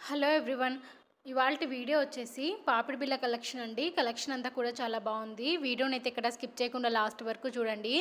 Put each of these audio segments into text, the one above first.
Hello everyone. ఇవాల్టి video వచ్చేసి పాపిడి బిళ్ళ కలెక్షన్ అండి. కలెక్షన్ అంతా కూడా చాలా బాగుంది. వీడియోని అయితే ఇక్కడ స్కిప్ చేయకుండా లాస్ట్ వరకు చూడండి.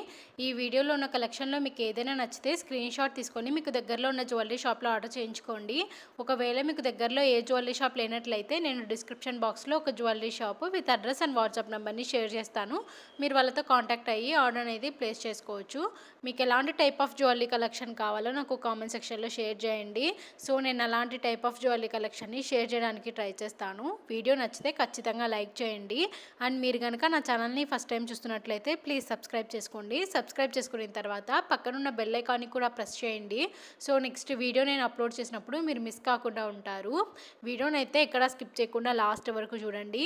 ఈ వీడియోలో ఉన్న కలెక్షన్లో మీకు ఏదైనా నచ్చితే స్క్రీన్ షాట్ తీసుకొని మీకు దగ్గరలో ఉన్న జ్యువెలరీ షాప్లో ఆర్డర్ చేయించుకోండి. ఒకవేళ మీకు దగ్గరలో ఏ జ్యువెలరీ షాప్ లేనట్లయితే నేను డిస్క్రిప్షన్ బాక్స్లో ఒక jewellery shop with address and WhatsApp నెంబర్ని షేర్ చేస్తాను. మీరు వాళ్ళతో కాంటాక్ట్ అయ్యి ఆర్డర్ అనేది ప్లేస్ చేసుకోవచ్చు. మీకు ఎలాంటి టైప్ ఆఫ్ జ్యువెలరీ కలెక్షన్ కావాలో నాకు కామెంట్ సెక్షన్లో షేర్ చేయండి. సో నేను అలాంటి టైప్ ఆఫ్ జ్యువెలరీ కలెక్షన్ని షేర్ చేయడానికి ట్రై చేస్తాను. వీడియో నచ్చితే ఖచ్చితంగా లైక్ చేయండి. అండ్ మీరు కనుక నా ఛానల్ని ఫస్ట్ టైం చూస్తున్నట్లయితే ప్లీజ్ సబ్స్క్రైబ్ చేసుకోండి. సబ్స్క్రైబ్ చేసుకున్న తర్వాత పక్కనున్న బెల్ ఐకాన్ని కూడా ప్రెస్ చేయండి. సో నెక్స్ట్ వీడియో నేను అప్లోడ్ చేసినప్పుడు మీరు మిస్ కాకుండా ఉంటారు. వీడియోని అయితే ఎక్కడ స్కిప్ చేయకుండా లాస్ట్ వరకు చూడండి.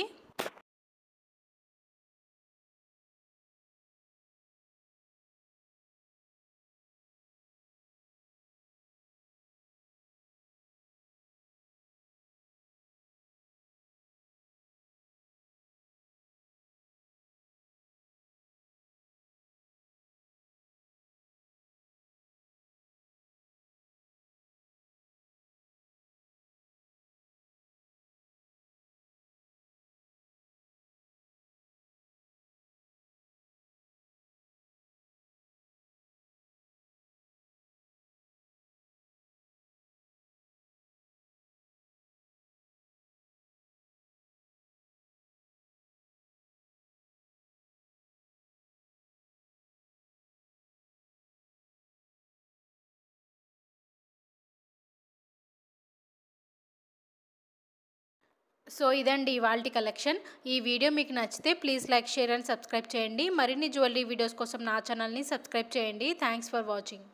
సో ఇదండి ఇవాల్టి కలెక్షన్. ఈ వీడియో మీకు నచ్చితే please like, share and subscribe చేయండి. మరిన్ని జ్యువెలరీ వీడియోస్ కోసం నా ఛానల్ని సబ్స్క్రైబ్ చేయండి. Thanks for watching.